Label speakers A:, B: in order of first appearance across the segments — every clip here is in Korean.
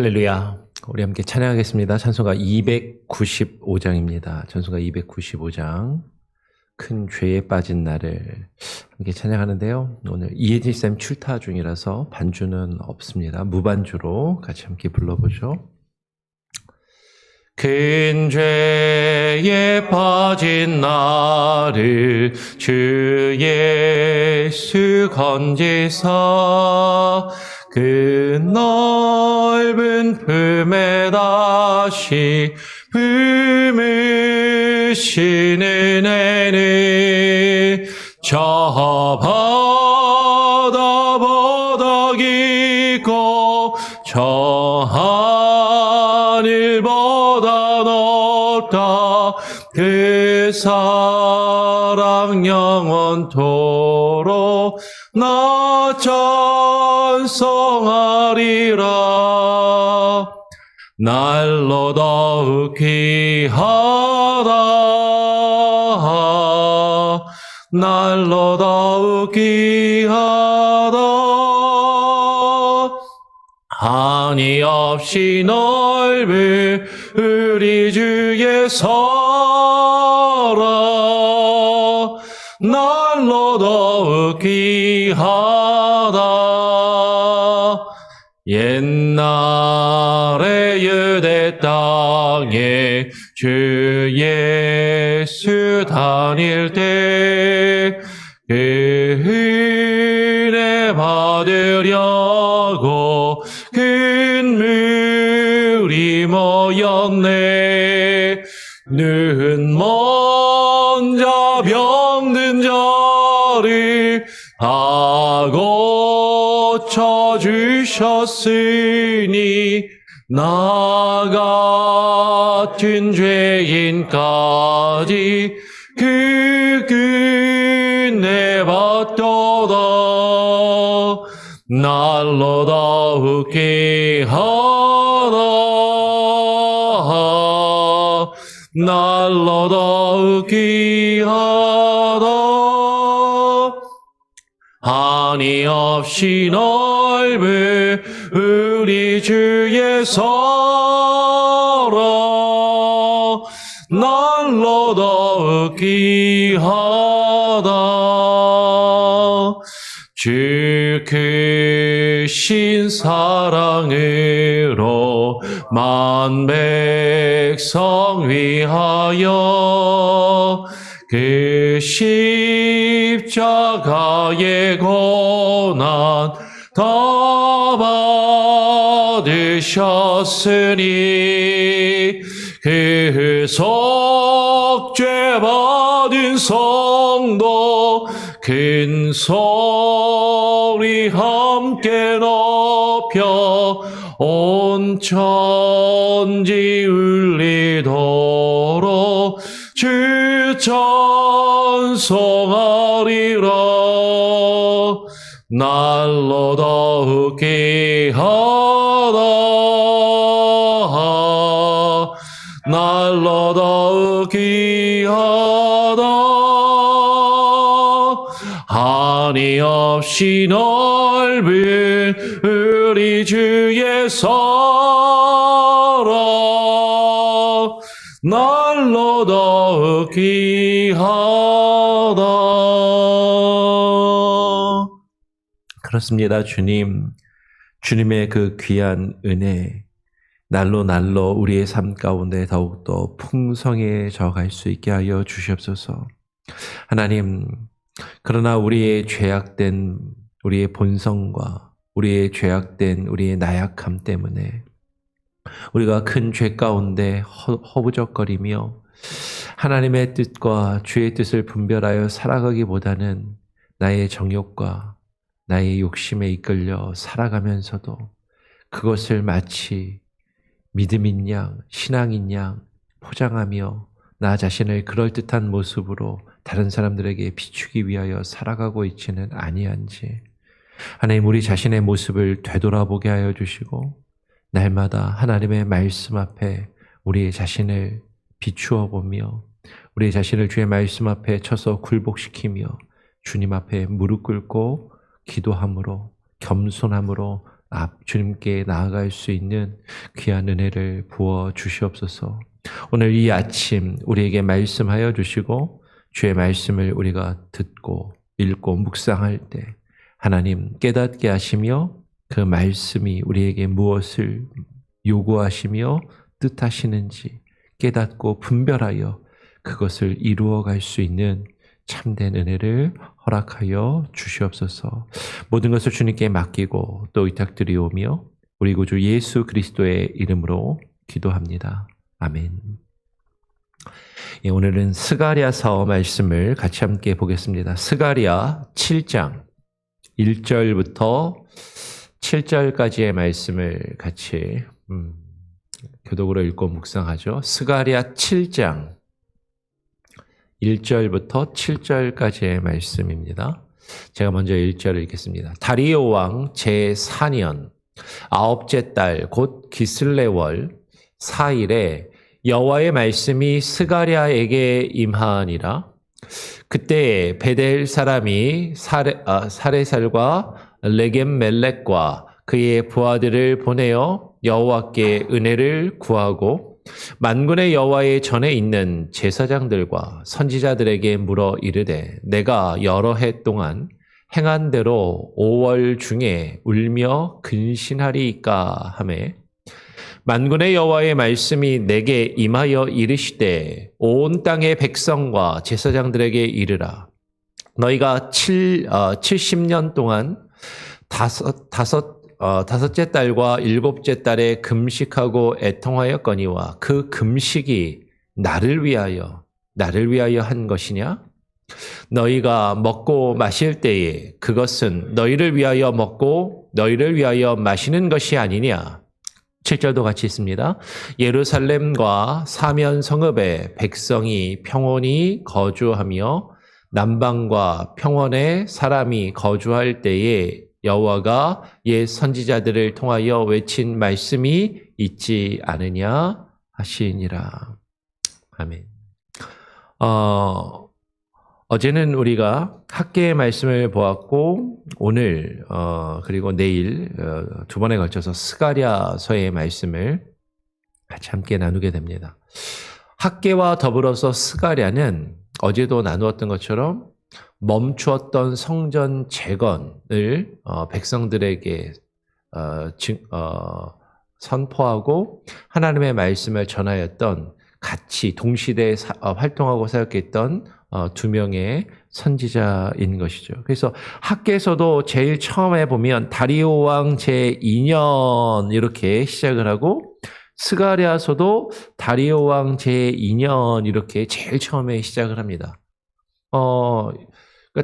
A: 할렐루야. 우리 함께 찬양하겠습니다. 찬송가 295장입니다. 찬송가 295장. 큰 죄에 빠진 나를 함께 찬양하는데요. 오늘 이혜진 쌤 출타 중이라서 반주는 없습니다. 무반주로 같이 함께 불러보죠. 큰 죄에 빠진 나를 주 예수 건지사 그 넓은 품에 다시 품으시는 은혜는 저 바다보다 깊고 저 하늘보다 높다. 그 사랑 영원토록 나 찬송하리라. 날로 더욱 귀하다. 날로 더욱 귀하다. 한이 없이 넓은 우리 주의 사랑 날로 더욱 귀하다. 옛날에 유대 땅에 주 예수 다닐 때 그 은혜 받으려고 큰 무리 모였네. 눈 먼저 병든 자를 다 고쳐주셨으니 나 같은 죄인까지 그 은혜 받도다. 날로 더욱 귀하다. 날로 더욱 귀하다. 한이 없이 넓은 우리 주의 사랑 날로 더욱 귀하다. 주 크신 사랑으로 만 백성 위하여 그 십자가의 고난 다 받으셨으니 그 속죄 받은 성도 큰 소리 함께 높여 온 천지 울리도록 주 찬송하리라. 날로 더욱 귀하다. 날로 더욱 귀하다. 한이 없이 넓은 우리 주의 사랑 날로 더욱 귀하다. 그렇습니다. 주님의 그 귀한 은혜 날로 날로 우리의 삶 가운데 더욱더 풍성해져 갈 수 있게 하여 주시옵소서. 하나님, 그러나 우리의 죄악된 우리의 본성과 우리의 죄악된 우리의 나약함 때문에 우리가 큰 죄 가운데 허부적거리며 하나님의 뜻과 주의 뜻을 분별하여 살아가기보다는 나의 정욕과 나의 욕심에 이끌려 살아가면서도 그것을 마치 믿음인 양, 신앙인 양 포장하며 나 자신을 그럴듯한 모습으로 다른 사람들에게 비추기 위하여 살아가고 있지는 아니한지 하나님, 우리 자신의 모습을 되돌아보게 하여 주시고 날마다 하나님의 말씀 앞에 우리 자신을 비추어 보며 우리 자신을 주의 말씀 앞에 쳐서 굴복시키며 주님 앞에 무릎 꿇고 기도함으로 겸손함으로 주님께 나아갈 수 있는 귀한 은혜를 부어 주시옵소서. 오늘 이 아침 우리에게 말씀하여 주시고 주의 말씀을 우리가 듣고 읽고 묵상할 때 하나님 깨닫게 하시며 그 말씀이 우리에게 무엇을 요구하시며 뜻하시는지 깨닫고 분별하여 그것을 이루어갈 수 있는 참된 은혜를 허락하여 주시옵소서. 모든 것을 주님께 맡기고 또 의탁드리오며 우리 구주 예수 그리스도의 이름으로 기도합니다. 아멘. 오늘은 스가랴서 말씀을 같이 함께 보겠습니다. 스가랴 7장 1절부터 7절까지의 말씀을 같이 교독으로 읽고 묵상하죠. 스가랴 7장 1절부터 7절까지의 말씀입니다. 제가 먼저 1절을 읽겠습니다. 다리오 왕 제4년 9째 달 곧 기슬레월 4일에 여호와의 말씀이 스가랴에게 임하니라. 그때 베델 사람이 사레살과 레겜멜렉과 그의 부하들을 보내어 여호와께 은혜를 구하고 만군의 여호와의 전에 있는 제사장들과 선지자들에게 물어 이르되 내가 여러 해 동안 행한 대로 5월 중에 울며 근신하리이까 하매 만군의 여호와의 말씀이 내게 임하여 이르시되 온 땅의 백성과 제사장들에게 이르라. 너희가 70년 동안 다섯째 달과 7째 달에 금식하고 애통하였거니와 그 금식이 나를 위하여 한 것이냐? 너희가 먹고 마실 때에 그것은 너희를 위하여 먹고 너희를 위하여 마시는 것이 아니냐? 7절도 같이 있습니다. 예루살렘과 사면 성읍에 백성이 평온히 거주하며 남방과 평원에 사람이 거주할 때에 여호와가 옛 선지자들을 통하여 외친 말씀이 있지 않으냐 하시니라. 아멘. 어제는 우리가 학계의 말씀을 보았고 오늘 그리고 내일 두 번에 걸쳐서 스가랴서의 말씀을 같이 함께 나누게 됩니다. 학계와 더불어서 스가랴는 어제도 나누었던 것처럼 멈추었던 성전 재건을 백성들에게 선포하고 하나님의 말씀을 전하였던 같이 동시대에 활동하고 사역했던 두 명의 선지자인 것이죠. 그래서 학계에서도 제일 처음에 보면 다리오 왕 제2년 이렇게 시작을 하고 스가랴서도 다리오 왕 제2년 이렇게 제일 처음에 시작을 합니다.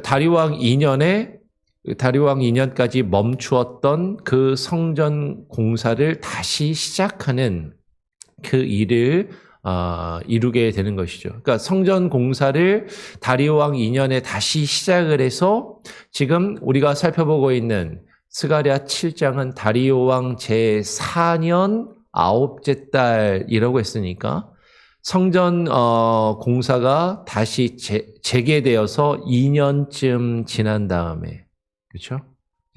A: 다리오 왕 2년까지 멈추었던 그 성전 공사를 다시 시작하는 그 일을 이루게 되는 것이죠. 그러니까 성전 공사를 다리오 왕 2년에 다시 시작을 해서 지금 우리가 살펴보고 있는 스가랴 7장은 다리오 왕 제4년 9째 달이라고 했으니까 성전 공사가 다시 재개되어서 2년쯤 지난 다음에, 그렇죠?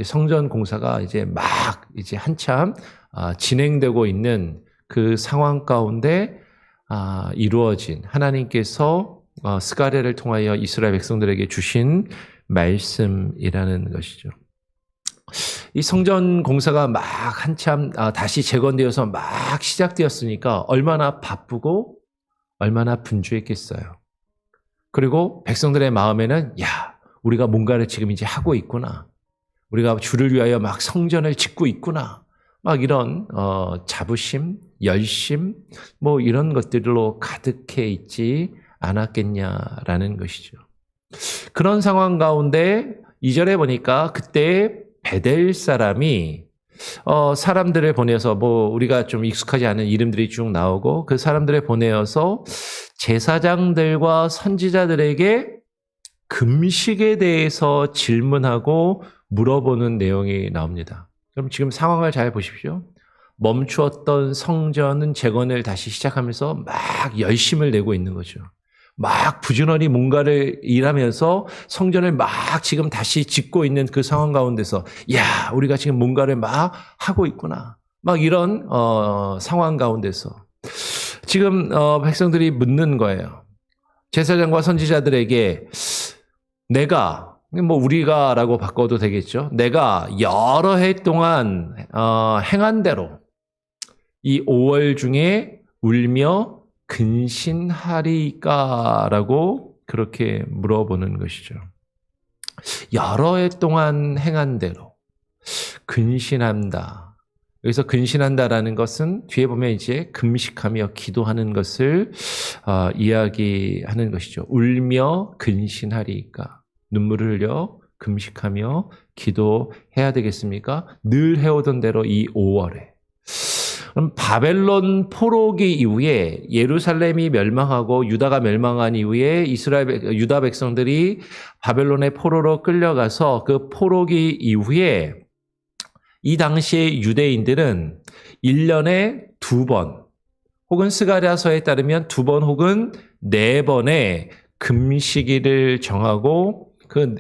A: 성전 공사가 이제 한참 진행되고 있는 그 상황 가운데 이루어진 하나님께서 스가랴를 통하여 이스라엘 백성들에게 주신 말씀이라는 것이죠. 이 성전 공사가 한참 다시 재건되어서 시작되었으니까 얼마나 바쁘고 얼마나 분주했겠어요. 그리고 백성들의 마음에는 우리가 뭔가를 지금 이제 하고 있구나. 우리가 주를 위하여 성전을 짓고 있구나. 이런 자부심, 열심 이런 것들로 가득해 있지 않았겠냐라는 것이죠. 그런 상황 가운데 2절에 보니까 그때 베델 사람이 사람들을 보내서 우리가 좀 익숙하지 않은 이름들이 쭉 나오고 그 사람들을 보내어서 제사장들과 선지자들에게 금식에 대해서 질문하고 물어보는 내용이 나옵니다. 그럼 지금 상황을 잘 보십시오. 멈추었던 성전은 재건을 다시 시작하면서 열심을 내고 있는 거죠. 막 부지런히 뭔가를 일하면서 성전을 막 지금 다시 짓고 있는 그 상황 가운데서 야, 우리가 지금 뭔가를 막 하고 있구나. 막 이런 상황 가운데서 지금 백성들이 묻는 거예요. 제사장과 선지자들에게 내가 우리가라고 바꿔도 되겠죠. 내가 여러 해 동안 행한 대로 이 5월 중에 울며 근신하리까라고 그렇게 물어보는 것이죠. 여러 해 동안 행한 대로 근신한다. 여기서 근신한다라는 것은 뒤에 보면 이제 금식하며 기도하는 것을 이야기하는 것이죠. 울며 근신하리까. 눈물을 흘려 금식하며 기도해야 되겠습니까? 늘 해오던 대로 이 5월에. 그럼 바벨론 포로기 이후에 예루살렘이 멸망하고 유다가 멸망한 이후에 유다 백성들이 바벨론의 포로로 끌려가서 그 포로기 이후에 이 당시의 유대인들은 1년에 2번 혹은 스가랴서에 따르면 2번 혹은 4번의 금식일을 정하고 그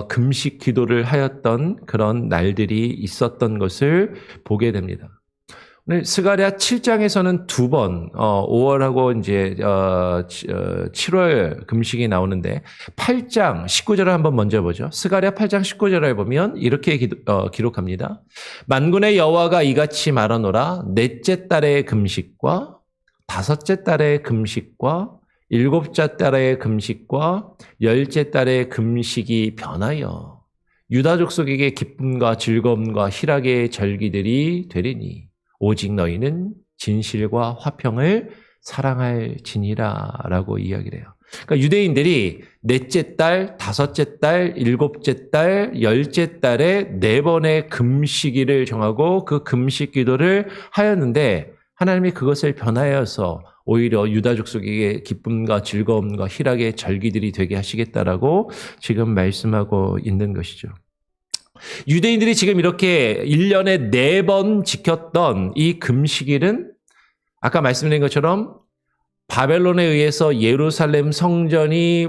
A: 금식 기도를 하였던 그런 날들이 있었던 것을 보게 됩니다. 오늘 스가랴 7장에서는 2번 5월하고 이제 7월 금식이 나오는데 8장 19절을 한번 먼저 보죠. 스가랴 8장 19절을 보면 이렇게 기록합니다. 만군의 여호와가 이같이 말하노라. 넷째 달의 금식과 다섯째 달의 금식과 일곱째 달의 금식과 열째 달의 금식이 변하여 유다 족속에게 기쁨과 즐거움과 희락의 절기들이 되리니 오직 너희는 진실과 화평을 사랑할지니라 라고 이야기를 해요. 그러니까 유대인들이 넷째 달, 다섯째 달, 일곱째 달, 열째 달에 4번의 금식일을 정하고 그 금식 기도를 하였는데 하나님이 그것을 변하여서 오히려 유다 족속에게 기쁨과 즐거움과 희락의 절기들이 되게 하시겠다라고 지금 말씀하고 있는 것이죠. 유대인들이 지금 이렇게 1년에 4번 지켰던 이 금식일은 아까 말씀드린 것처럼 바벨론에 의해서 예루살렘 성전이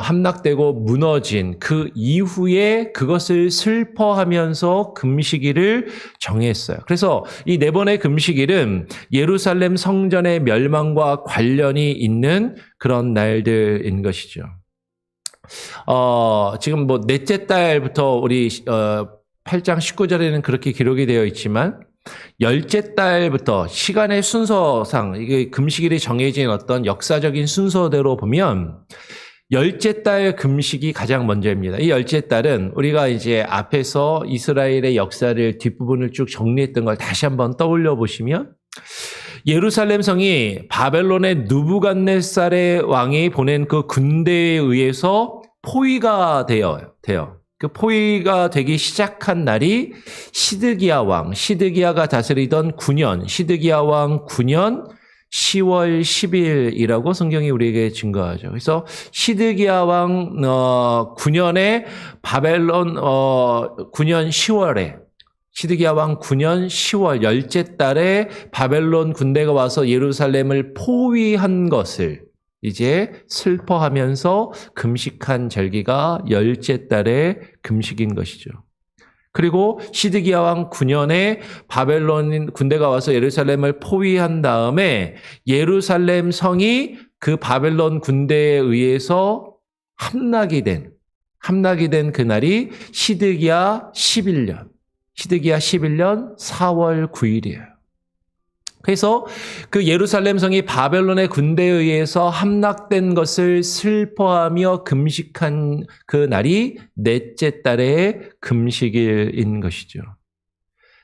A: 함락되고 무너진 그 이후에 그것을 슬퍼하면서 금식일을 정했어요. 그래서 이 4번의 금식일은 예루살렘 성전의 멸망과 관련이 있는 그런 날들인 것이죠. 지금 넷째 달부터 우리 8장 19절에는 그렇게 기록이 되어 있지만 열째 달부터 시간의 순서상 이게 금식일이 정해진 어떤 역사적인 순서대로 보면 열째 달 금식이 가장 먼저입니다. 이 열째 달은 우리가 이제 앞에서 이스라엘의 역사를 뒷부분을 쭉 정리했던 걸 다시 한번 떠올려 보시면 예루살렘 성이 바벨론의 느부갓네살의 왕이 보낸 그 군대에 의해서 포위가 돼요. 그 포위가 되기 시작한 날이 시드기야 왕, 시드기야가 다스리던 9년, 시드기야 왕 9년 10월 10일이라고 성경이 우리에게 증거하죠. 그래서 시드기야 왕 9년에 바벨론 9년 10월에 시드기야 왕 9년 10월 열째 달에 바벨론 군대가 와서 예루살렘을 포위한 것을 이제 슬퍼하면서 금식한 절기가 열째 달의 금식인 것이죠. 그리고 시드기야 왕 9년에 바벨론 군대가 와서 예루살렘을 포위한 다음에 예루살렘 성이 그 바벨론 군대에 의해서 함락이 된 그날이 시드기야 11년 4월 9일이에요. 그래서 그 예루살렘 성이 바벨론의 군대에 의해서 함락된 것을 슬퍼하며 금식한 그 날이 넷째 달의 금식일인 것이죠.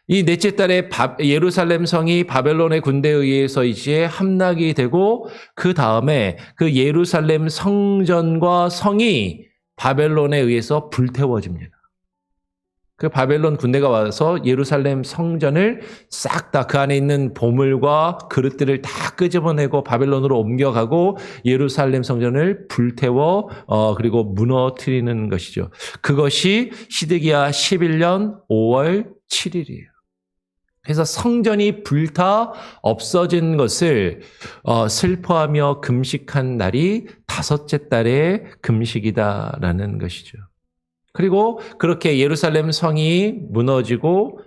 A: 이 넷째 달에 예루살렘 성이 바벨론의 군대에 의해서 이제 함락이 되고 그 다음에 그 예루살렘 성전과 성이 바벨론에 의해서 불태워집니다. 그 바벨론 군대가 와서 예루살렘 성전을 싹 다 그 안에 있는 보물과 그릇들을 다 끄집어내고 바벨론으로 옮겨가고 예루살렘 성전을 불태워 그리고 무너뜨리는 것이죠. 그것이 시드기야 11년 5월 7일이에요. 그래서 성전이 불타 없어진 것을 슬퍼하며 금식한 날이 다섯째 달의 금식이다라는 것이죠. 그리고 그렇게 예루살렘 성이 무너지고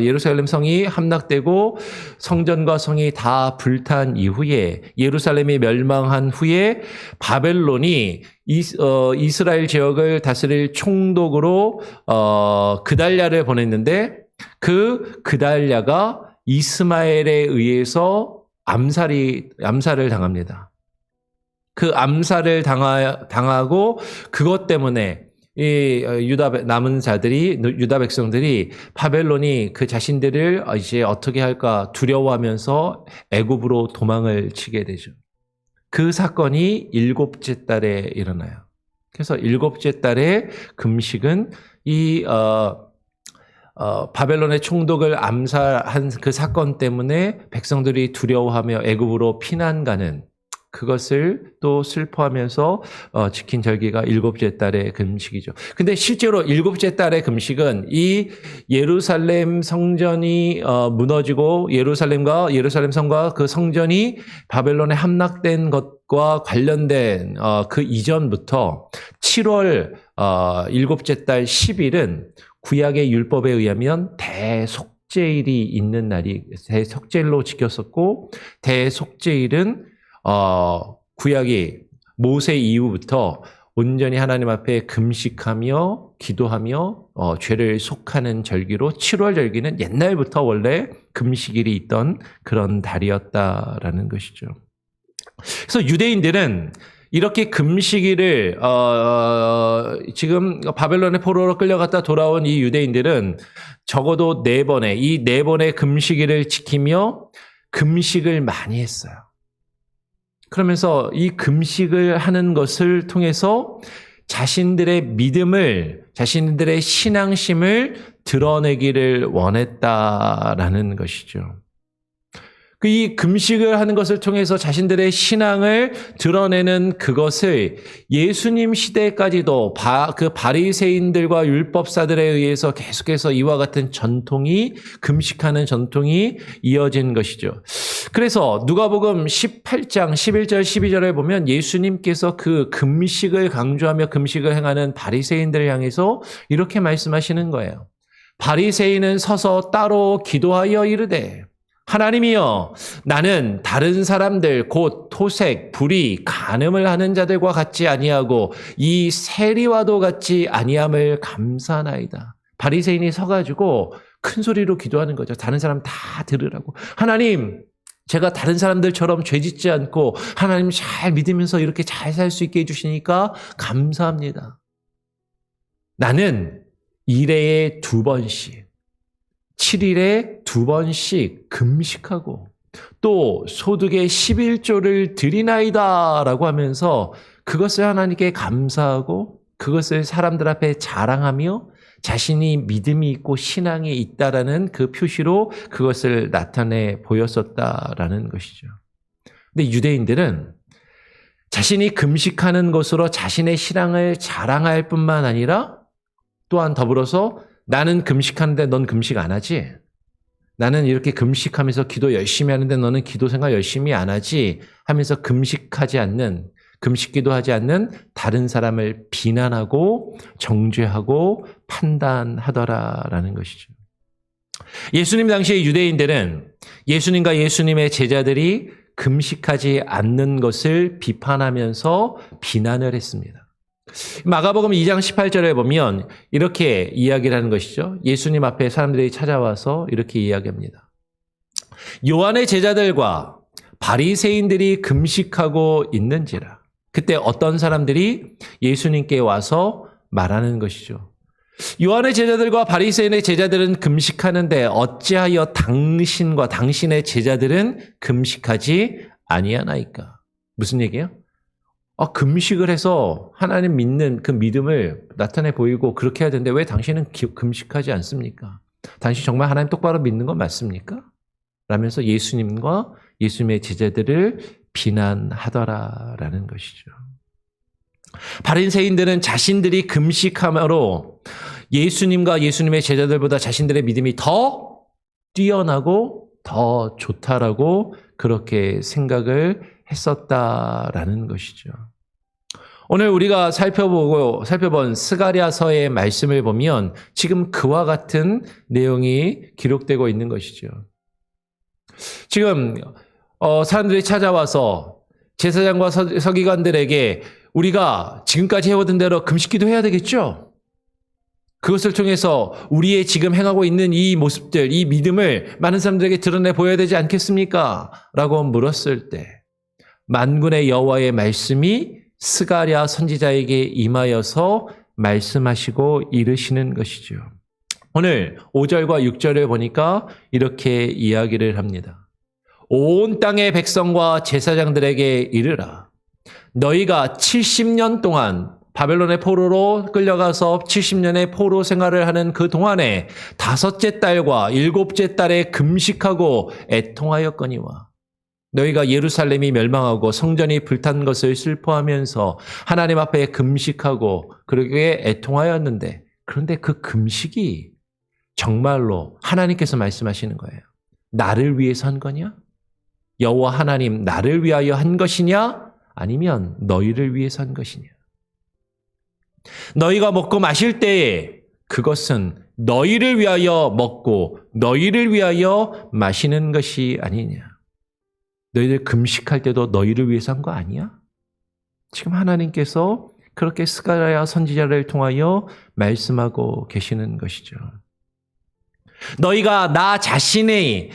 A: 예루살렘 성이 함락되고 성전과 성이 다 불탄 이후에, 예루살렘이 멸망한 후에 바벨론이 이스라엘 지역을 다스릴 총독으로 그달랴를 보냈는데, 그달랴가 이스마엘에 의해서 암살을 당합니다. 그 암살을 당하고 그것 때문에 이 남은 자들이, 유다 백성들이 바벨론이 그 자신들을 이제 어떻게 할까 두려워하면서 애굽으로 도망을 치게 되죠. 그 사건이 7째 달에 일어나요. 그래서 7째 달에 금식은 이 바벨론의 총독을 암살한 그 사건 때문에 백성들이 두려워하며 애굽으로 피난 가는, 그것을 또 슬퍼하면서 지킨 절기가 7째 달의 금식이죠. 근데 실제로 7째 달의 금식은 이 예루살렘 성전이 무너지고 예루살렘 성과 그 성전이 바벨론에 함락된 것과 관련된 그 이전부터 7월 7째 달 10일은 구약의 율법에 의하면 대속죄일이 있는 날이 대속죄일로 지켰었고, 대속죄일은 구약이 모세 이후부터 온전히 하나님 앞에 금식하며 기도하며 죄를 속하는 절기로, 7월 절기는 옛날부터 원래 금식일이 있던 그런 달이었다라는 것이죠. 그래서 유대인들은 이렇게 금식일을 지금 바벨론의 포로로 끌려갔다 돌아온 이 유대인들은 적어도 4번의 이 4번의 금식일을 지키며 금식을 많이 했어요. 그러면서 이 금식을 하는 것을 통해서 자신들의 믿음을, 자신들의 신앙심을 드러내기를 원했다라는 것이죠. 이 금식을 하는 것을 통해서 자신들의 신앙을 드러내는 그것을 예수님 시대까지도 그 바리새인들과 율법사들에 의해서 계속해서 이와 같은 전통이, 금식하는 전통이 이어진 것이죠. 그래서 누가복음 18장 11절 12절에 보면 예수님께서 그 금식을 강조하며 금식을 행하는 바리새인들을 향해서 이렇게 말씀하시는 거예요. 바리새인은 서서 따로 기도하여 이르되, 하나님이여, 나는 다른 사람들 곧 토색, 불의, 간음을 하는 자들과 같지 아니하고 이 세리와도 같지 아니함을 감사하나이다. 바리새인이 서가지고 큰 소리로 기도하는 거죠. 다른 사람 다 들으라고. 하나님, 제가 다른 사람들처럼 죄짓지 않고 하나님 잘 믿으면서 이렇게 잘 살 수 있게 해주시니까 감사합니다. 나는 1회에 2번씩, 7일에 2번씩 금식하고 또 소득의 11조를 드리나이다 라고 하면서 그것을 하나님께 감사하고 그것을 사람들 앞에 자랑하며 자신이 믿음이 있고 신앙이 있다라는 그 표시로 그것을 나타내 보였었다라는 것이죠. 근데 유대인들은 자신이 금식하는 것으로 자신의 신앙을 자랑할 뿐만 아니라 또한 더불어서 나는 금식하는데 넌 금식 안 하지? 나는 이렇게 금식하면서 기도 열심히 하는데 너는 기도 생활 열심히 안 하지? 하면서 금식 기도하지 않는 다른 사람을 비난하고 정죄하고 판단하더라라는 것이죠. 예수님 당시의 유대인들은 예수님과 예수님의 제자들이 금식하지 않는 것을 비판하면서 비난을 했습니다. 마가복음 2장 18절에 보면 이렇게 이야기를 하는 것이죠. 예수님 앞에 사람들이 찾아와서 이렇게 이야기합니다. 요한의 제자들과 바리새인들이 금식하고 있는지라. 그때 어떤 사람들이 예수님께 와서 말하는 것이죠. 요한의 제자들과 바리새인의 제자들은 금식하는데 어찌하여 당신과 당신의 제자들은 금식하지 아니하나이까? 무슨 얘기예요? 금식을 해서 하나님 믿는 그 믿음을 나타내 보이고 그렇게 해야 되는데 왜 당신은 금식하지 않습니까? 당신 정말 하나님 똑바로 믿는 건 맞습니까? 라면서 예수님과 예수님의 제자들을 비난하더라라는 것이죠. 바리새인들은 자신들이 금식함으로 예수님과 예수님의 제자들보다 자신들의 믿음이 더 뛰어나고 더 좋다라고 그렇게 생각을 했었다라는 것이죠. 오늘 우리가 살펴본 스가랴서의 말씀을 보면 지금 그와 같은 내용이 기록되고 있는 것이죠. 지금 사람들이 찾아와서 제사장과 서기관들에게 우리가 지금까지 해오던 대로 금식기도 해야 되겠죠? 그것을 통해서 우리의 지금 행하고 있는 이 모습들, 이 믿음을 많은 사람들에게 드러내 보여야 되지 않겠습니까? 라고 물었을 때 만군의 여호와의 말씀이 스가랴 선지자에게 임하여서 말씀하시고 이르시는 것이죠. 오늘 5절과 6절을 보니까 이렇게 이야기를 합니다. 온 땅의 백성과 제사장들에게 이르라. 너희가 70년 동안 바벨론의 포로로 끌려가서 70년의 포로 생활을 하는 그 동안에 5째 달과 7째 달에 금식하고 애통하였거니와 너희가 예루살렘이 멸망하고 성전이 불탄 것을 슬퍼하면서 하나님 앞에 금식하고 그러기에 애통하였는데 그런데 그 금식이 정말로 하나님께서 말씀하시는 거예요. 나를 위해서 한 거냐? 여호와 하나님 나를 위하여 한 것이냐? 아니면 너희를 위해서 한 것이냐? 너희가 먹고 마실 때에 그것은 너희를 위하여 먹고 너희를 위하여 마시는 것이 아니냐? 너희들 금식할 때도 너희를 위해서 한 거 아니야? 지금 하나님께서 그렇게 스가랴 선지자를 통하여 말씀하고 계시는 것이죠. 너희가 나 자신의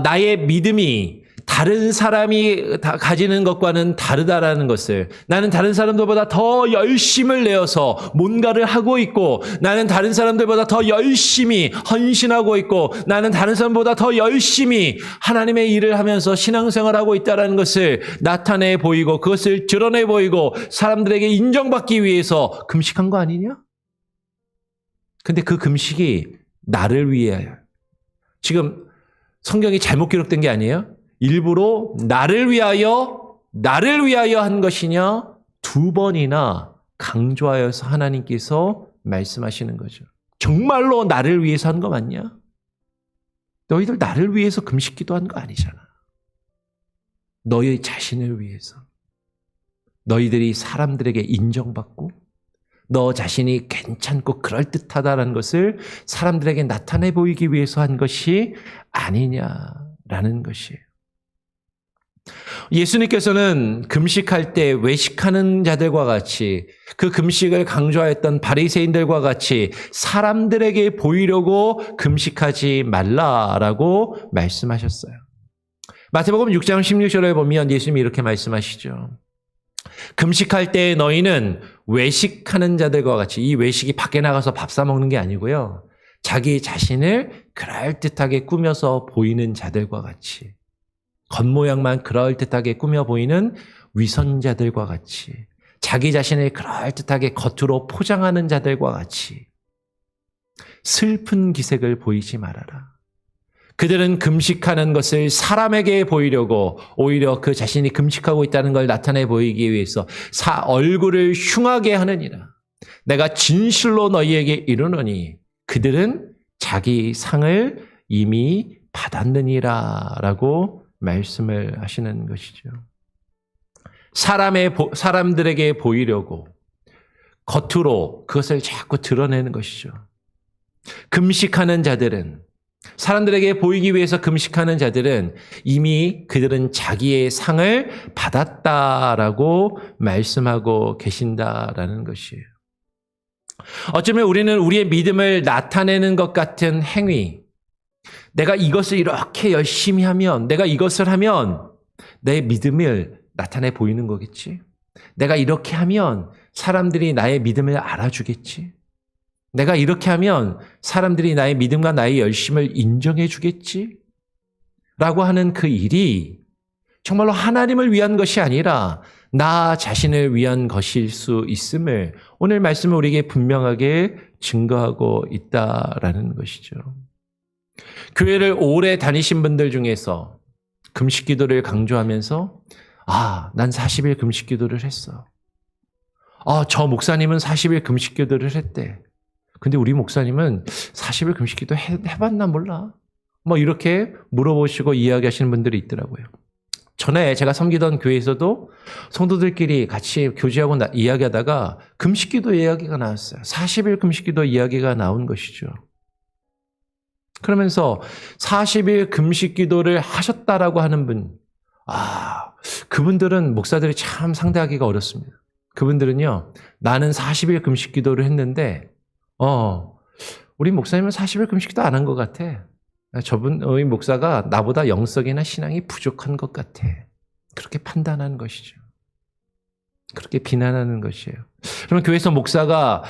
A: 나의 믿음이 다른 사람이 가지는 것과는 다르다라는 것을 나는 다른 사람들보다 더 열심을 내어서 뭔가를 하고 있고 나는 다른 사람들보다 더 열심히 헌신하고 있고 나는 다른 사람보다 더 열심히 하나님의 일을 하면서 신앙생활하고 있다는 것을 나타내 보이고 그것을 드러내 보이고 사람들에게 인정받기 위해서 금식한 거 아니냐? 근데 그 금식이 나를 위하여 지금 성경이 잘못 기록된 게 아니에요? 일부러 나를 위하여 한 것이냐 2번이나 강조하여서 하나님께서 말씀하시는 거죠. 정말로 나를 위해서 한 거 맞냐? 너희들 나를 위해서 금식기도 한 거 아니잖아. 너희 자신을 위해서. 너희들이 사람들에게 인정받고 너 자신이 괜찮고 그럴듯하다는 것을 사람들에게 나타내 보이기 위해서 한 것이 아니냐라는 것이에요. 예수님께서는 금식할 때 외식하는 자들과 같이 그 금식을 강조하였던 바리새인들과 같이 사람들에게 보이려고 금식하지 말라라고 말씀하셨어요. 마태복음 6장 16절에 보면 예수님이 이렇게 말씀하시죠. 금식할 때 너희는 외식하는 자들과 같이 이 외식이 밖에 나가서 밥 사 먹는 게 아니고요. 자기 자신을 그럴듯하게 꾸며서 보이는 자들과 같이 겉모양만 그럴듯하게 꾸며 보이는 위선자들과 같이 자기 자신을 그럴듯하게 겉으로 포장하는 자들과 같이 슬픈 기색을 보이지 말아라. 그들은 금식하는 것을 사람에게 보이려고 오히려 그 자신이 금식하고 있다는 걸 나타내 보이기 위해서 얼굴을 흉하게 하느니라. 내가 진실로 너희에게 이르노니 그들은 자기 상을 이미 받았느니라 라고 말씀을 하시는 것이죠. 사람들에게 보이려고 겉으로 그것을 자꾸 드러내는 것이죠. 금식하는 자들은 사람들에게 보이기 위해서 금식하는 자들은 이미 그들은 자기의 상을 받았다라고 말씀하고 계신다라는 것이에요. 어쩌면 우리는 우리의 믿음을 나타내는 것 같은 행위, 내가 이것을 이렇게 열심히 하면, 내가 이것을 하면 내 믿음을 나타내 보이는 거겠지. 내가 이렇게 하면 사람들이 나의 믿음을 알아주겠지. 내가 이렇게 하면 사람들이 나의 믿음과 나의 열심을 인정해 주겠지. 라고 하는 그 일이 정말로 하나님을 위한 것이 아니라 나 자신을 위한 것일 수 있음을 오늘 말씀은 우리에게 분명하게 증거하고 있다라는 것이죠. 교회를 오래 다니신 분들 중에서 금식 기도를 강조하면서 난 40일 금식 기도를 했어. 저 목사님은 40일 금식 기도를 했대. 근데 우리 목사님은 40일 금식 기도 해봤나 몰라. 뭐 이렇게 물어보시고 이야기하시는 분들이 있더라고요. 전에 제가 섬기던 교회에서도 성도들끼리 같이 교제하고 이야기하다가 금식기도 이야기가 나왔어요. 40일 금식기도 이야기가 나온 것이죠. 그러면서 40일 금식기도를 하셨다라고 하는 분, 그분들은 목사들이 참 상대하기가 어렵습니다. 그분들은요, 나는 40일 금식기도를 했는데 우리 목사님은 40일 금식기도 안 한 것 같아. 저분의 목사가 나보다 영성이나 신앙이 부족한 것 같아. 그렇게 판단하는 것이죠. 그렇게 비난하는 것이에요. 그러면 교회에서 목사가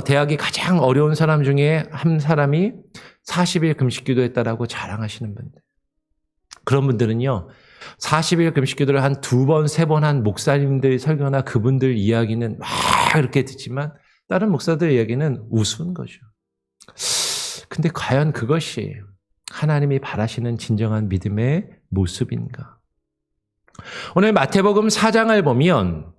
A: 대학이 가장 어려운 사람 중에 한 사람이 40일 금식기도 했다라고 자랑하시는 분들. 그런 분들은요, 40일 금식기도를 한 2번, 3번 한 목사님들 설교나 그분들 이야기는 막 이렇게 듣지만 다른 목사들 이야기는 우스운 거죠. 근데 과연 그것이 하나님이 바라시는 진정한 믿음의 모습인가? 오늘 마태복음 4장을 보면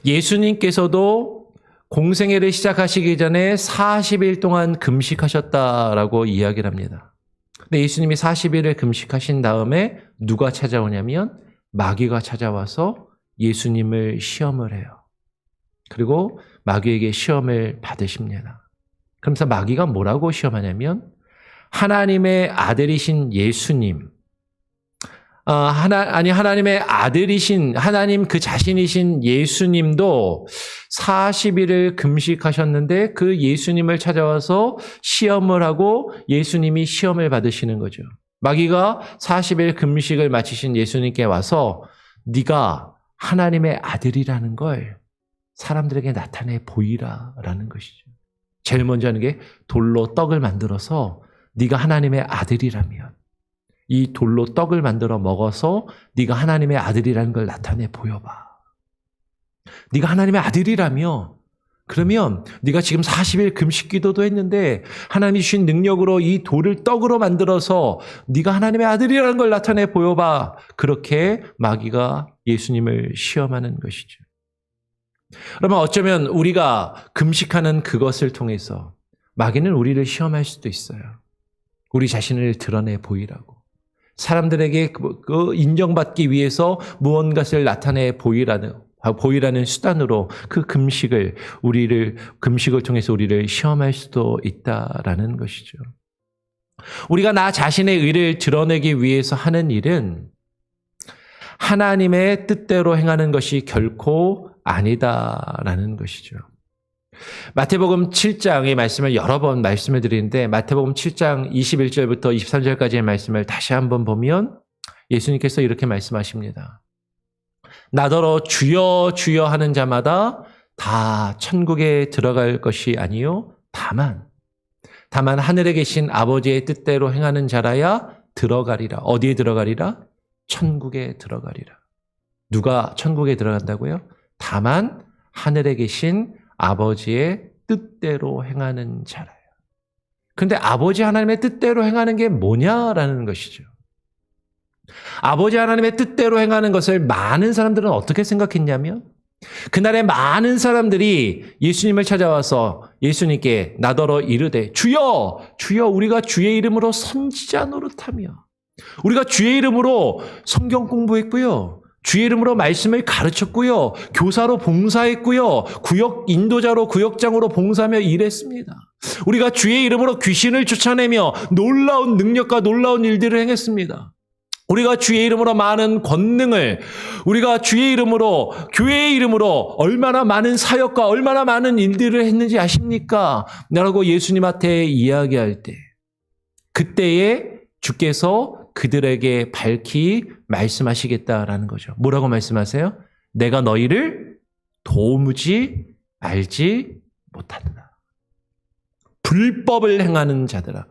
A: 예수님께서도 공생애를 시작하시기 전에 40일 동안 금식하셨다라고 이야기를 합니다. 근데 예수님이 40일을 금식하신 다음에 누가 찾아오냐면 마귀가 찾아와서 예수님을 시험을 해요. 그리고 마귀에게 시험을 받으십니다. 그러면서 마귀가 뭐라고 시험하냐면 하나님의 아들이신 예수님, 하나님의 아들이신 하나님 그 자신이신 예수님도 40일을 금식하셨는데 그 예수님을 찾아와서 시험을 하고 예수님이 시험을 받으시는 거죠. 마귀가 40일 금식을 마치신 예수님께 와서 네가 하나님의 아들이라는 걸 사람들에게 나타내 보이라라는 것이죠. 제일 먼저 하는 게 돌로 떡을 만들어서 네가 하나님의 아들이라면 이 돌로 떡을 만들어 먹어서 네가 하나님의 아들이라는 걸 나타내 보여봐. 네가 하나님의 아들이라며 그러면 네가 지금 40일 금식기도도 했는데 하나님이 주신 능력으로 이 돌을 떡으로 만들어서 네가 하나님의 아들이라는 걸 나타내 보여봐. 그렇게 마귀가 예수님을 시험하는 것이죠. 그러면 어쩌면 우리가 금식하는 그것을 통해서 마귀는 우리를 시험할 수도 있어요. 우리 자신을 드러내 보이라고. 사람들에게 그 인정받기 위해서 무언가를 나타내 보이라는 수단으로 그 금식을 통해서 우리를 시험할 수도 있다라는 것이죠. 우리가 나 자신의 의를 드러내기 위해서 하는 일은 하나님의 뜻대로 행하는 것이 결코 아니다라는 것이죠. 마태복음 7장의 말씀을 여러 번 말씀을 드리는데 마태복음 7장 21절부터 23절까지의 말씀을 다시 한번 보면 예수님께서 이렇게 말씀하십니다. 나더러 주여 주여 하는 자마다 다 천국에 들어갈 것이 아니요 다만 하늘에 계신 아버지의 뜻대로 행하는 자라야 들어가리라. 어디에 들어가리라? 천국에 들어가리라. 누가 천국에 들어간다고요? 다만 하늘에 계신 아버지의 뜻대로 행하는 자라요. 그런데 아버지 하나님의 뜻대로 행하는 게 뭐냐라는 것이죠. 아버지 하나님의 뜻대로 행하는 것을 많은 사람들은 어떻게 생각했냐면 그날에 많은 사람들이 예수님을 찾아와서 예수님께 나더러 이르되 주여 주여 우리가 주의 이름으로 선지자 노릇하며 우리가 주의 이름으로 성경 공부했고요. 주의 이름으로 말씀을 가르쳤고요. 교사로 봉사했고요. 구역 인도자로 구역장으로 봉사하며 일했습니다. 우리가 주의 이름으로 귀신을 쫓아내며 놀라운 능력과 놀라운 일들을 행했습니다. 우리가 주의 이름으로 많은 권능을 우리가 주의 이름으로 교회의 이름으로 얼마나 많은 사역과 얼마나 많은 일들을 했는지 아십니까? 라고 예수님한테 이야기할 때 그때에 주께서 그들에게 밝히 말씀하시겠다라는 거죠. 뭐라고 말씀하세요? 내가 너희를 도무지 알지 못한다. 불법을 행하는 자들아.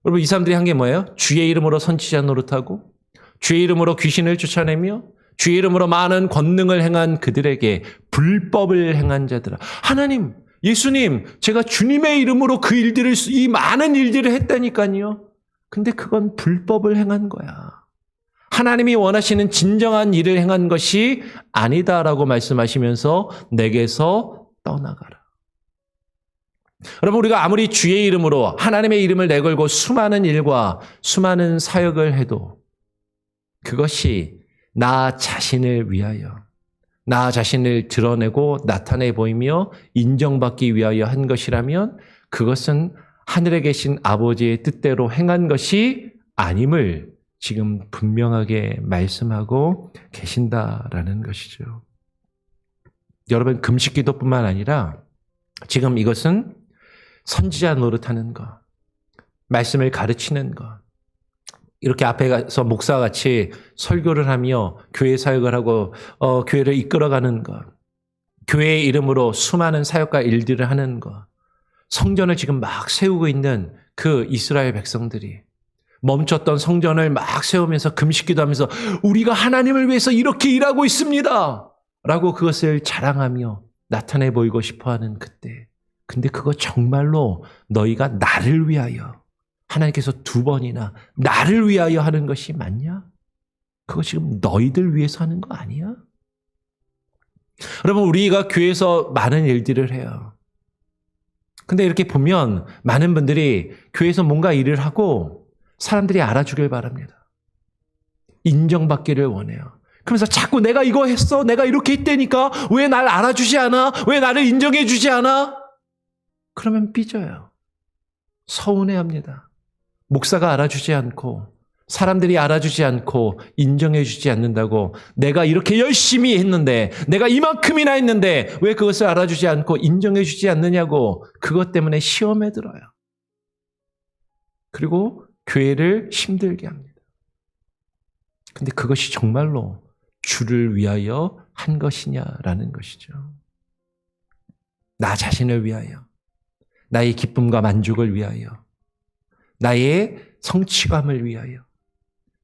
A: 여러분 이 사람들이 한 게 뭐예요? 주의 이름으로 선지자 노릇하고 주의 이름으로 귀신을 쫓아내며 주의 이름으로 많은 권능을 행한 그들에게 불법을 행한 자들아. 하나님, 예수님, 제가 주님의 이름으로 그 일들을 이 많은 일들을 했다니까요. 근데 그건 불법을 행한 거야. 하나님이 원하시는 진정한 일을 행한 것이 아니다라고 말씀하시면서 내게서 떠나가라. 여러분, 우리가 아무리 주의 이름으로 하나님의 이름을 내걸고 수많은 일과 수많은 사역을 해도 그것이 나 자신을 위하여, 나 자신을 드러내고 나타내 보이며 인정받기 위하여 한 것이라면 그것은 하늘에 계신 아버지의 뜻대로 행한 것이 아님을 지금 분명하게 말씀하고 계신다라는 것이죠. 여러분, 금식 기도뿐만 아니라 지금 이것은 선지자 노릇하는 것, 말씀을 가르치는 것, 이렇게 앞에 가서 목사같이 설교를 하며 교회 사역을 하고 교회를 이끌어가는 것, 교회의 이름으로 수많은 사역과 일들을 하는 것, 성전을 지금 막 세우고 있는 그 이스라엘 백성들이 멈췄던 성전을 막 세우면서 금식기도 하면서 우리가 하나님을 위해서 이렇게 일하고 있습니다 라고 그것을 자랑하며 나타내 보이고 싶어하는 그때, 근데 그거 정말로 너희가 나를 위하여, 하나님께서 2번이나 나를 위하여 하는 것이 맞냐? 그거 지금 너희들 위해서 하는 거 아니야? 여러분, 우리가 교회에서 많은 일들을 해요. 근데 이렇게 보면 많은 분들이 교회에서 뭔가 일을 하고 사람들이 알아주길 바랍니다. 인정받기를 원해요. 그러면서 자꾸 내가 이거 했어, 내가 이렇게 했다니까 왜 날 알아주지 않아? 왜 나를 인정해 주지 않아? 그러면 삐져요. 서운해합니다. 목사가 알아주지 않고 사람들이 알아주지 않고 인정해 주지 않는다고, 내가 이렇게 열심히 했는데, 내가 이만큼이나 했는데 왜 그것을 알아주지 않고 인정해 주지 않느냐고 그것 때문에 시험에 들어요. 그리고 교회를 힘들게 합니다. 근데 그것이 정말로 주를 위하여 한 것이냐라는 것이죠. 나 자신을 위하여, 나의 기쁨과 만족을 위하여, 나의 성취감을 위하여,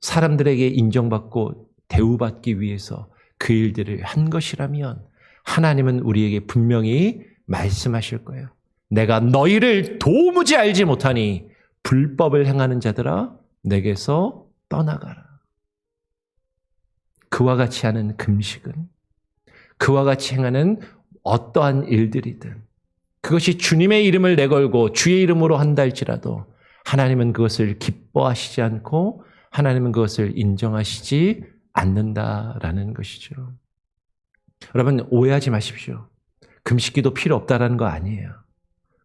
A: 사람들에게 인정받고 대우받기 위해서 그 일들을 한 것이라면 하나님은 우리에게 분명히 말씀하실 거예요. 내가 너희를 도무지 알지 못하니 불법을 행하는 자들아 내게서 떠나가라. 그와 같이 하는 금식은, 그와 같이 행하는 어떠한 일들이든 그것이 주님의 이름을 내걸고 주의 이름으로 한다 할지라도 하나님은 그것을 기뻐하시지 않고 하나님은 그것을 인정하시지 않는다라는 것이죠. 여러분, 오해하지 마십시오. 금식기도 필요 없다라는 거 아니에요.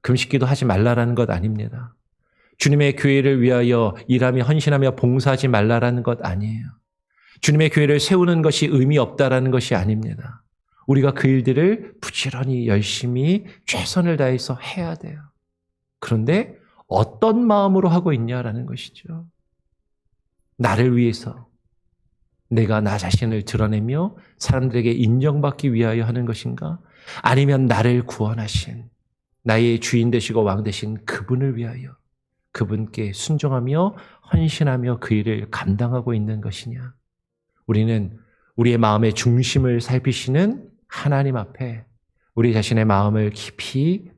A: 금식기도 하지 말라라는 것 아닙니다. 주님의 교회를 위하여 일하며 헌신하며 봉사하지 말라라는 것 아니에요. 주님의 교회를 세우는 것이 의미 없다라는 것이 아닙니다. 우리가 그 일들을 부지런히 열심히 최선을 다해서 해야 돼요. 그런데 어떤 마음으로 하고 있냐라는 것이죠. 나를 위해서, 내가 나 자신을 드러내며 사람들에게 인정받기 위하여 하는 것인가? 아니면 나를 구원하신, 나의 주인 되시고 왕 되신 그분을 위하여, 그분께 순종하며 헌신하며 그 일을 감당하고 있는 것이냐? 우리는 우리의 마음의 중심을 살피시는 하나님 앞에 우리 자신의 마음을 깊이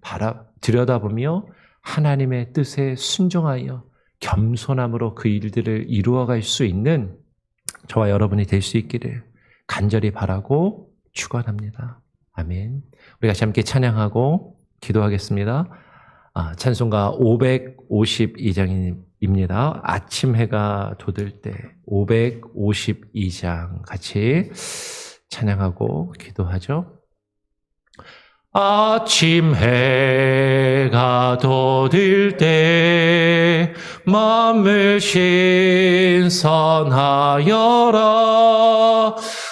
A: 들여다보며 하나님의 뜻에 순종하여 겸손함으로 그 일들을 이루어갈 수 있는 저와 여러분이 될 수 있기를 간절히 바라고 축원합니다. 아멘. 우리 같이 함께 찬양하고 기도하겠습니다. 찬송가 552장입니다. 아침 해가 돋을 때 552장 같이 찬양하고 기도하죠. 아침 해가 돋을 때 마음을 신선하여라.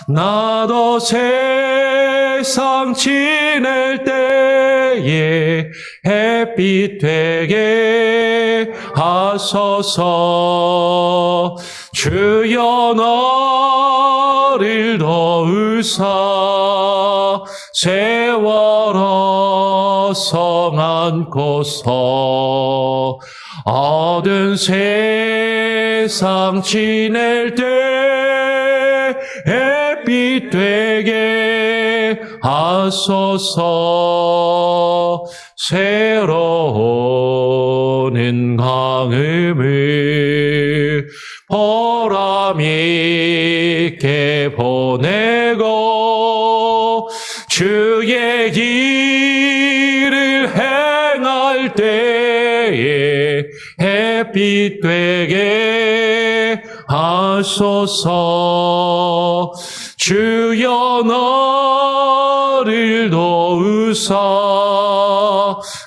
A: 나도 세상 지낼 때에 햇빛 되게 하소서. 주여 너를 도우사 세월호 성 안고서 어두운 세상 지낼 때 햇빛 되게 하소서. 새로운 강음을 보람 있게 보내고 주의 길을 행할 지날 때에 햇빛 되게 하소서. 주여 너를 도우사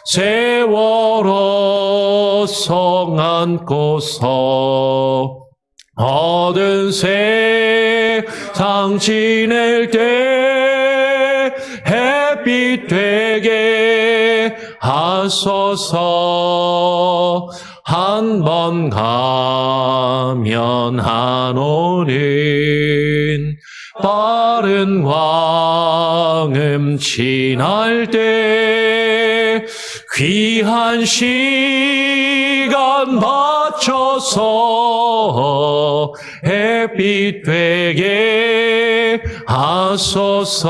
A: 세월호 성 안고서 얻은 세상 지낼 때 햇빛 되게 하소서. 한 번 가면 한 오는 빠른 광음 지날 때 귀한 시간 맞춰서 햇빛 되게 하소서.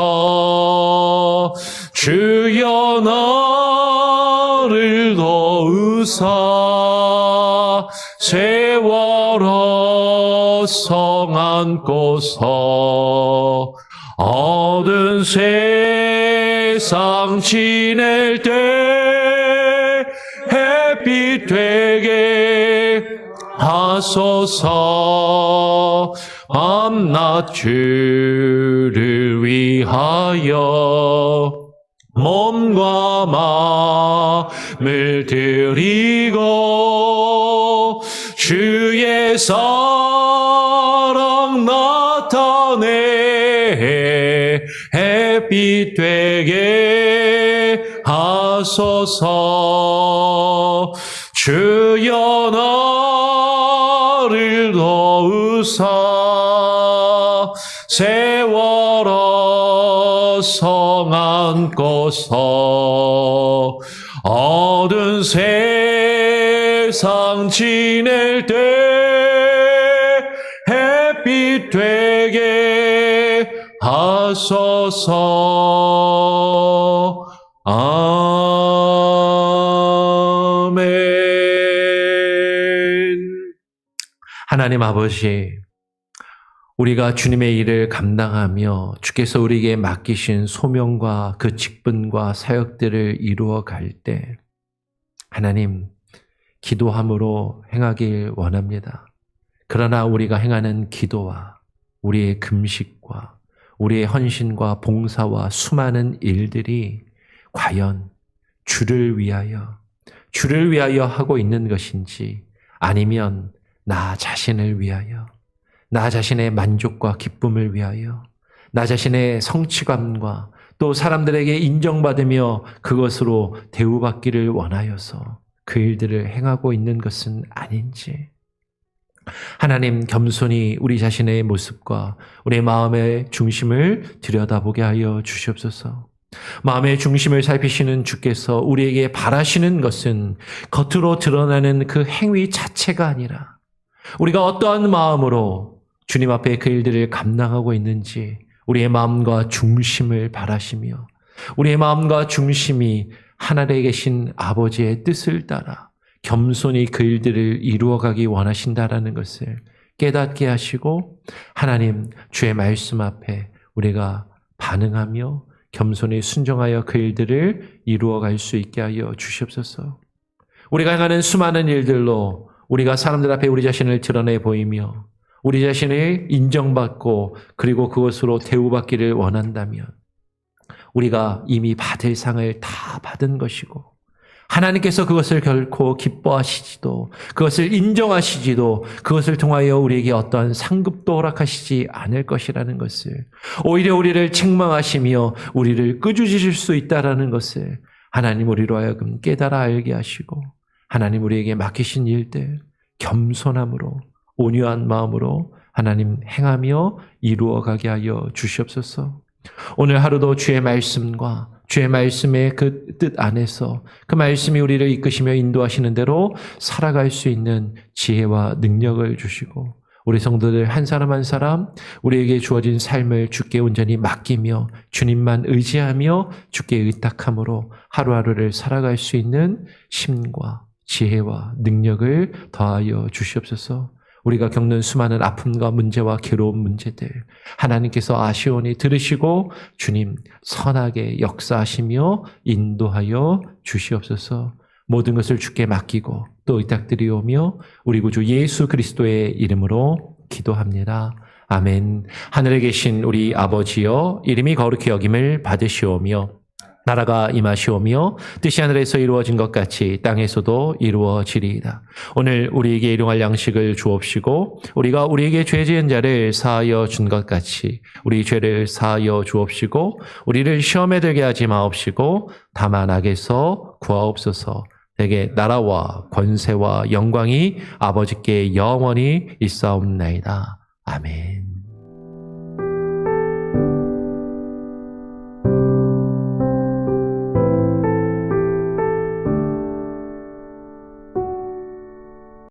A: 주여 너를 도우사 세월호 성 안고서 얻은 세상 지낼 때 햇빛 되게 하소서. 밤낮 주를 위하여 몸과 마음을 드리고 주의 사랑 나타내 햇빛 되게 하소서. 주여 나를 도우사 세월호 성 안고서 얻은 세상 지낼 때 햇빛 되게 하소서. 아멘. 하나님 아버지, 우리가 주님의 일을 감당하며 주께서 우리에게 맡기신 소명과 그 직분과 사역들을 이루어 갈 때 하나님, 기도함으로 행하길 원합니다. 그러나 우리가 행하는 기도와 우리의 금식과 우리의 헌신과 봉사와 수많은 일들이 과연 주를 위하여 하고 있는 것인지, 아니면 나 자신을 위하여, 나 자신의 만족과 기쁨을 위하여, 나 자신의 성취감과 또 사람들에게 인정받으며 그것으로 대우받기를 원하여서 그 일들을 행하고 있는 것은 아닌지, 하나님, 겸손히 우리 자신의 모습과 우리의 마음의 중심을 들여다보게 하여 주시옵소서. 마음의 중심을 살피시는 주께서 우리에게 바라시는 것은 겉으로 드러나는 그 행위 자체가 아니라 우리가 어떠한 마음으로 주님 앞에 그 일들을 감당하고 있는지 우리의 마음과 중심을 바라시며 우리의 마음과 중심이 하늘에 계신 아버지의 뜻을 따라 겸손히 그 일들을 이루어가기 원하신다라는 것을 깨닫게 하시고, 하나님, 주의 말씀 앞에 우리가 반응하며 겸손히 순종하여 그 일들을 이루어갈 수 있게 하여 주시옵소서. 우리가 행하는 수많은 일들로 우리가 사람들 앞에 우리 자신을 드러내 보이며 우리 자신을 인정받고 그리고 그것으로 대우받기를 원한다면 우리가 이미 받을 상을 다 받은 것이고, 하나님께서 그것을 결코 기뻐하시지도, 그것을 인정하시지도, 그것을 통하여 우리에게 어떠한 상급도 허락하시지 않을 것이라는 것을, 오히려 우리를 책망하시며 우리를 끄주실 수 있다라는 것을 하나님 우리로 하여금 깨달아 알게 하시고, 하나님 우리에게 맡기신 일들 겸손함으로 온유한 마음으로 하나님 행하며 이루어가게 하여 주시옵소서. 오늘 하루도 주의 말씀과 주의 말씀의 그 뜻 안에서 그 말씀이 우리를 이끄시며 인도하시는 대로 살아갈 수 있는 지혜와 능력을 주시고, 우리 성도들 한 사람 한 사람 우리에게 주어진 삶을 주께 온전히 맡기며 주님만 의지하며 주께 의탁함으로 하루하루를 살아갈 수 있는 힘과 지혜와 능력을 더하여 주시옵소서. 우리가 겪는 수많은 아픔과 문제와 괴로운 문제들 하나님께서 아시오니 들으시고 주님 선하게 역사하시며 인도하여 주시옵소서. 모든 것을 주께 맡기고 또 의탁드리오며 우리 구주 예수 그리스도의 이름으로 기도합니다. 아멘. 하늘에 계신 우리 아버지여, 이름이 거룩히 여김을 받으시오며 나라가 임하시오며 뜻이 하늘에서 이루어진 것 같이 땅에서도 이루어지리이다. 오늘 우리에게 일용할 양식을 주옵시고 우리가 우리에게 죄 지은 자를 사하여 준 것 같이 우리 죄를 사하여 주옵시고 우리를 시험에 들게 하지 마옵시고 다만 악에서 구하옵소서. 대개 나라와 권세와 영광이 아버지께 영원히 있사옵나이다. 아멘.